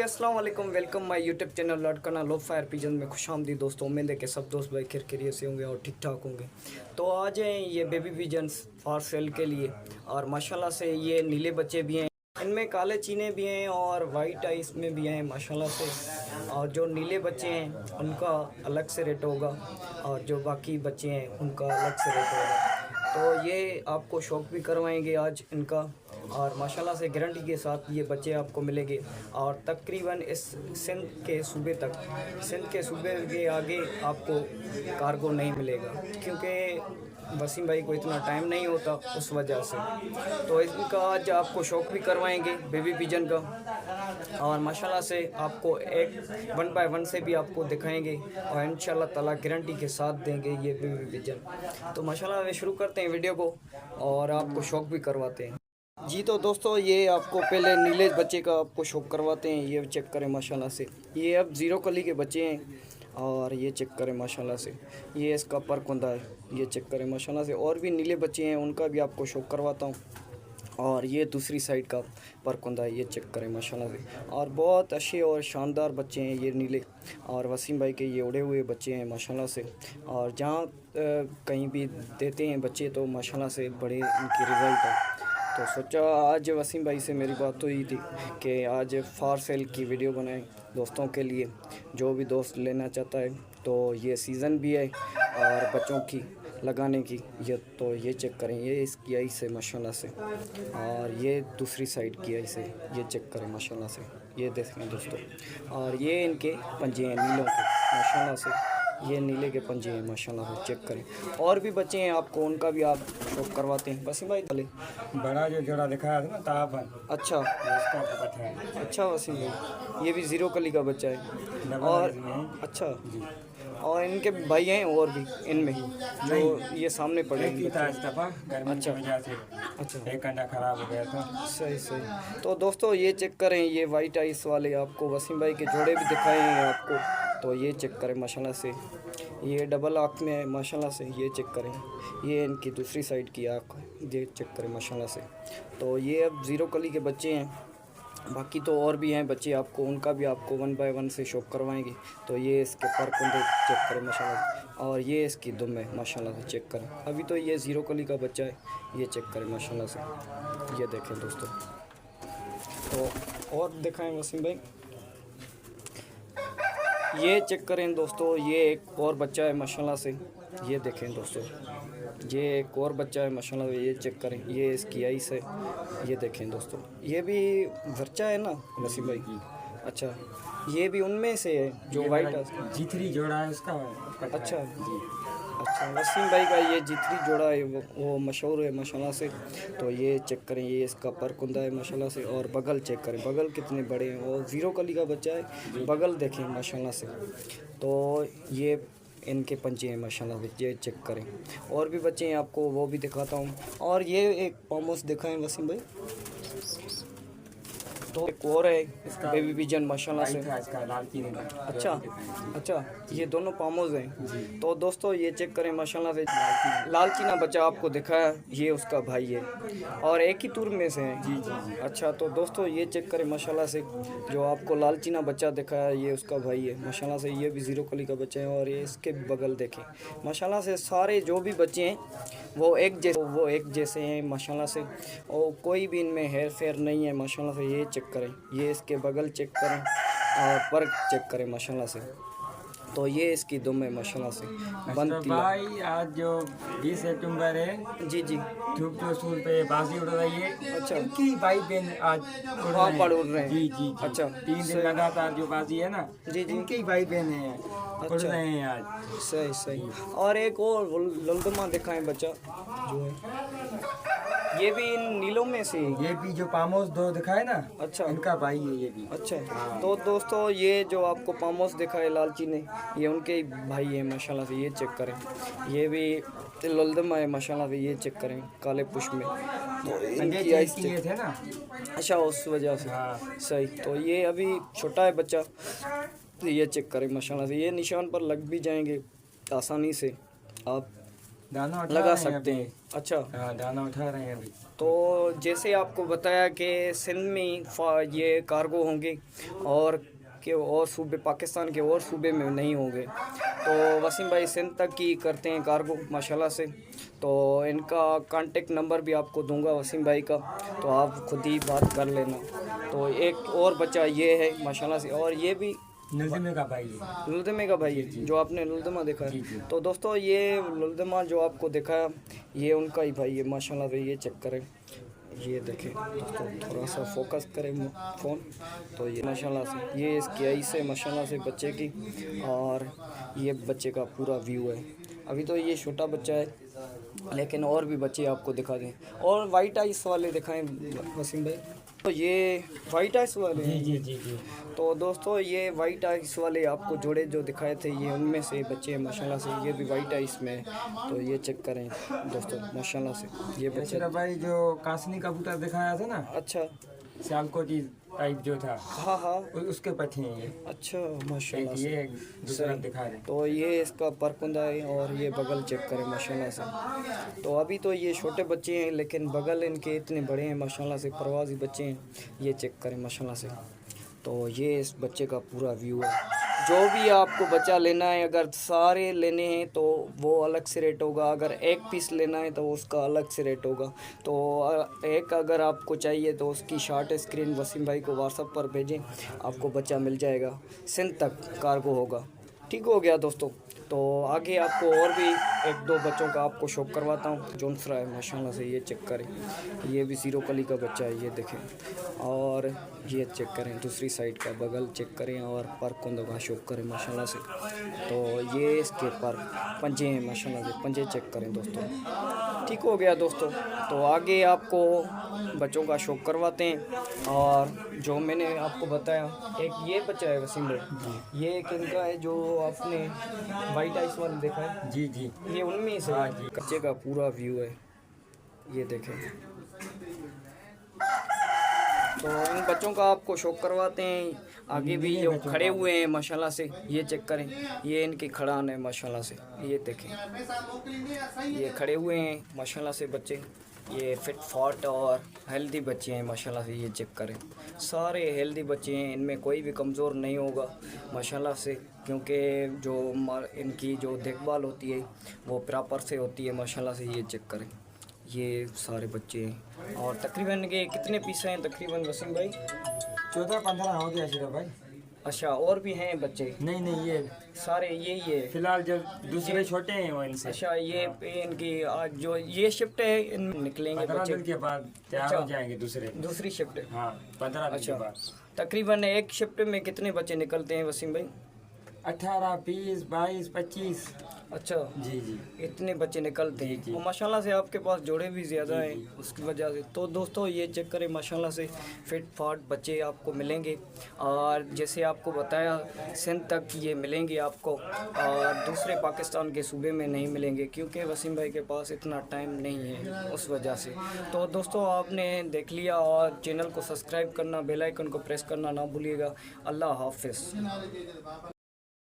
अस्सलाम वालेकुम, welcome my YouTube channel लड़कना लो फायर पिजन में खुशामदीद दोस्तों। उम्मीद है कि सब दोस्त भाई खैरियत से होंगे और ठीक ठाक होंगे। तो आज हैं ये बेबी पिजन्स फॉर सेल के लिए और माशाल्लाह से ये नीले बच्चे भी हैं, इनमें काले चीने भी हैं और वाइट आइस में भी हैं माशाल्लाह से। और जो नीले बच्चे हैं उनका अलग से रेट होगा और जो बाकी बच्चे हैं उनका अलग से रेट होगा। तो ये आपको शौक भी करवाएंगे आज इनका, और माशाल्लाह से गारंटी के साथ ये बच्चे आपको मिलेंगे। और तकरीबन इस सिंध के सूबे के आगे आपको कार्गो नहीं मिलेगा, क्योंकि वसीम भाई को इतना टाइम नहीं होता उस वजह से। तो इनका आज आपको शौक भी करवाएंगे बेबी पिजन का, और माशाल्लाह से आपको एक 1 बाय 1 से भी आपको दिखाएंगे और इंशाल्लाह ताला गारंटी के साथ देंगे ये बेबी पिजन। तो माशाल्लाह वे शुरू करते हैं वीडियो को और आपको शौक भी करवाते हैं। जी तो दोस्तों, ये आपको पहले नीले बच्चे का आपको शौक करवाते हैं। ये चेक करें माशाल्लाह से, ये अब ज़ीरो कली के बच्चे हैं और ये चेक करें माशाल्लाह से, ये इसका पर कुंदा है। ये चेक करें माशाल्लाह से, और भी नीले बच्चे हैं उनका भी आपको शौक करवाता हूँ। और ये दूसरी साइड का पर कुंदा है, ये चेक करें माशाल्लाह से। और बहुत अच्छे और शानदार बच्चे हैं ये नीले, और वसीम भाई के ये उड़े हुए बच्चे हैं माशाल्लाह से। और जहाँ कहीं भी देते हैं बच्चे तो माशाल्लाह से बड़े इनके रिज़ल्ट है। तो सोचा आज वसीम भाई से मेरी बात हुई थी कि आज फॉर सेल की वीडियो बनाएं दोस्तों के लिए, जो भी दोस्त लेना चाहता है। तो ये सीज़न भी है और बच्चों की लगाने की, ये तो ये चेक करें, ये इसकी आइस है माशाल्लाह से, और ये दूसरी साइड की आइस है, ये चेक करें माशाल्लाह से, ये देखें दोस्तों। और ये इनके पंजे हैं नीलों के माशाल्लाह से, ये नीले के पंजे हैं माशाल्लाह से, चेक करें। और भी बच्चे हैं आपको, उनका भी आप शौक करवाते हैं। वसीम भाई चले बड़ा जो जोड़ा दिखाया था ना ताबन, अच्छा अच्छा वसीम भाई, ये भी ज़ीरो कली का बच्चा है। और अच्छा, और इनके भाई हैं और भी इनमें जो ये सामने पड़े हैं। अच्छा अच्छा, एक अंडा खराब हो गया था। सही सही। तो दोस्तों ये चेक करें, ये वाइट आइस वाले आपको वसीम भाई के जोड़े भी दिखाए हैं आपको। तो ये चेक करें माशाल्लाह से, ये डबल आँख में है माशाल्लाह से, ये चेक करें, ये इनकी दूसरी साइड की आँख, ये चेक करें माशाल्लाह से। तो ये अब ज़ीरो कली के बच्चे हैं, बाकी तो और भी हैं बच्चे आपको, उनका भी आपको 1 बाय 1 से शौक करवाएंगे। तो ये इसके पर कुंदे चेक करें माशाल्लाह, और ये इसकी दुम है माशाल्लाह से, चेक करें। अभी तो ये ज़ीरो कली का बच्चा है, ये चेक करें माशाल्लाह से, ये देखें दोस्तों। तो और दिखाएं वसीम भाई, ये चेक करें दोस्तों, ये एक और बच्चा है माशाल्लाह से, ये देखें दोस्तों, ये एक और बच्चा है माशाल्लाह से, ये चेक करें, ये इसकी आइस है, ये देखें दोस्तों। ये भी बच्चा है ना वसीम भाई? अच्छा, ये भी उनमें से है जो वाइट जीथरी जोड़ा है इसका। अच्छा अच्छा, वसीम भाई का ये जितनी जोड़ा है वो मशहूर है माशाल्लाह से। तो ये चेक करें, ये इसका पर कुंदा है माशाल्लाह से, और बगल चेक करें, बगल कितने बड़े हैं, और ज़ीरो कली का बच्चा है, बगल देखें माशाल्लाह से। तो ये इनके पंचे हैं माशाल्लाह से, ये चेक करें। और भी बच्चे हैं आपको, वो भी दिखाता हूँ। और ये एक पॉमोस दिखाएं वसीम भाई। तो एक और है बेबी पिजन माशाल्लाह से। अच्छा अच्छा, ये दोनों पामोज हैं। तो दोस्तों ये चेक करें माशाल्लाह से, लाल चीना बच्चा आपको दिखाया, ये उसका भाई है और एक ही टूर में से हैं। जी जी। अच्छा, तो दोस्तों ये चेक करें माशाल्लाह से, जो आपको लाल चीना बच्चा दिखाया ये उसका भाई है माशाल्लाह से, ये भी ज़ीरो कली का बच्चा है। और ये इसके बगल देखें माशाल्लाह से, सारे जो भी बच्चे हैं वो एक जैसे हैं माशाल्लाह से, और कोई भी इनमें हेर फेर नहीं है माशाल्लाह से। ये चेक करें, ये इसके बगल चेक करें और पर चेक करें माशाल्लाह से। तो ये इसकी दुम है माशाल्लाह से, बनती भाई आज जो 20 सितंबर है, जी जी, धूप जो सूर पे बाजी उड़ रही है। अच्छा, इनकी भाई बहन आज वहाँ पर उड़ रहे हैं। जी जी। अच्छा, 3 दिन लगातार जो बाजी है ना, जी जी, इनके भाई बहन है उड़ रहे हैं आज। सही सही। और एक और ललदमा दिखाएं बच्चा जो है, ये भी इन नीलों में से, ये भी जो पामोस दो दिखाए ना, अच्छा, इनका भाई है ये भी। अच्छा। तो दोस्तों ये जो आपको पामोस दिखाए लालची ने, ये उनके ही भाई है माशाल्लाह से, ये चेक करें। ये भी ललदमा है माशाल्लाह से, ये चेक करें काले पुष्प में। तो इनकी आइस थे ना, अच्छा, उस वजह से सही। तो ये अभी छोटा है बच्चा, तो ये चेक करें माशाल्लाह से, ये निशान पर लग भी जाएंगे आसानी से, आप दाना लगा सकते हैं। अच्छा, दाना उठा रहे हैं अभी। तो जैसे आपको बताया कि सिंध में ये कार्गो होंगे और के और सूबे पाकिस्तान के और सूबे में नहीं होंगे। तो वसीम भाई सिंध तक की करते हैं कार्गो माशाल्लाह से। तो इनका कांटेक्ट नंबर भी आपको दूंगा वसीम भाई का, तो आप खुद ही बात कर लेना। तो एक और बच्चा ये है माशाल्लाह से, और ये भी नज़ीमे का भाई है। लुल्दमे का भाई है, जो आपने लुल्दमा देखा है। तो दोस्तों ये लुल्दमा जो आपको दिखाया ये उनका ही भाई है माशाल्लाह से। ये चेक करें, ये देखें दोस्तों, थोड़ा सा फोकस करें फ़ोन। तो ये माशाल्लाह से ये इसकी आइस है माशाल्लाह से बच्चे की, और ये बच्चे का पूरा व्यू है। अभी तो ये छोटा बच्चा है, लेकिन और भी बच्चे आपको दिखा दें। और वाइट आइस वाले दिखाएं वसीम भाई। तो ये वाइट आइस वाले हैं। जी जी जी। तो दोस्तों ये वाइट आइस वाले आपको जोड़े जो दिखाए थे ये उनमें से बच्चे हैं माशाल्लाह से। ये भी वाइट आइस में है, तो ये चेक करें दोस्तों माशाल्लाह से ये बच्चे। का भाई जो कासनी कबूतर दिखाया था ना, अच्छा, सियालकोटी टाइप जो था, हाँ हाँ, उसके पथे हैं ये। अच्छा माशाल्लाह एक से। ये दूसरा दिखा रहे हैं। तो ये इसका परकुंदा है, और ये बगल चेक करें माशाल्लाह से। तो अभी तो ये छोटे बच्चे हैं, लेकिन बगल इनके इतने बड़े हैं माशाल्लाह से, परवाज़ी बच्चे हैं। ये चेक करें माशाल्लाह से। तो ये इस बच्चे का पूरा व्यू है। जो भी आपको बच्चा लेना है, अगर सारे लेने हैं तो वो अलग से रेट होगा, अगर एक पीस लेना है तो उसका अलग से रेट होगा। तो एक अगर आपको चाहिए तो उसकी शॉर्ट स्क्रीन वसीम भाई को व्हाट्सएप पर भेजें, आपको बच्चा मिल जाएगा। सिंध तक कार्गो होगा। ठीक हो गया दोस्तों। तो आगे आपको और भी एक दो बच्चों का आपको शौक करवाता हूँ। जोनसरा है माशाल्लाह से, ये चेक करें, ये भी जीरो कली का बच्चा है, ये देखें। और ये चेक करें दूसरी साइड का बगल चेक करें, और पर कुंदों का शौक करें माशाल्लाह से। तो ये इसके पर पंजे हैं माशाल्लाह से, पंजे चेक करें दोस्तों। ठीक हो गया दोस्तों। तो आगे आपको बच्चों का शौक करवाते हैं। और जो मैंने आपको बताया, एक ये बच्चा है वसीम भाई, ये एक इनका है जो आपने वाइट आइस वाला देखा है। जी जी। ये उनमें से हाँ जी। बच्चे का पूरा व्यू है, ये देखें। तो इन बच्चों का आपको शौक करवाते हैं। आगे भी ये खड़े हुए हैं माशाल्लाह से, ये चेक करें, ये इनकी खड़ान है माशाल्लाह से, ये देखें। ये खड़े हुए हैं माशाल्लाह से बच्चे, ये फिट फाट और हेल्दी बच्चे हैं माशाल्लाह से। ये चेक करें, सारे हेल्दी बच्चे हैं, इनमें कोई भी कमज़ोर नहीं होगा माशाल्लाह से, क्योंकि जो इनकी जो देखभाल होती है वो प्रॉपर से होती है माशाल्लाह से। ये चेक करें, ये सारे बच्चे हैं। और तकरीबन के कितने पीस हैं तकरीबन वसीम भाई? 14-15 हो गया सिर्फ भाई। अच्छा, और भी हैं बच्चे? नहीं नहीं, ये सारे यही है फिलहाल जो दूसरे छोटे हैं वो इनसे। अच्छा, ये इनकी आज जो ये शिफ्ट है इन निकलेंगे 15 बच्चे। दिन के बाद तैयार हो जाएंगे दूसरे। दूसरी शिफ्ट है। हाँ, 15 दिन के अच्छा, बाद। तकरीबन एक शिफ्ट में कितने बच्चे निकलते हैं वसीम भाई? 18, 20, 22, 25। अच्छा, जी जी। इतने बच्चे निकलते हैं। जी। और माशाल्लाह से आपके पास जोड़े भी ज़्यादा हैं उसकी वजह से। तो दोस्तों ये चेक करें माशाल्लाह से, फिट फाट बच्चे आपको मिलेंगे। और जैसे आपको बताया सिंध तक ये मिलेंगे आपको, और दूसरे पाकिस्तान के सूबे में नहीं मिलेंगे, क्योंकि वसीम भाई के पास इतना टाइम नहीं है उस वजह से। तो दोस्तों आपने देख लिया, और चैनल को सब्सक्राइब करना, बेल आइकन को प्रेस करना ना भूलिएगा। अल्लाह हाफिज़।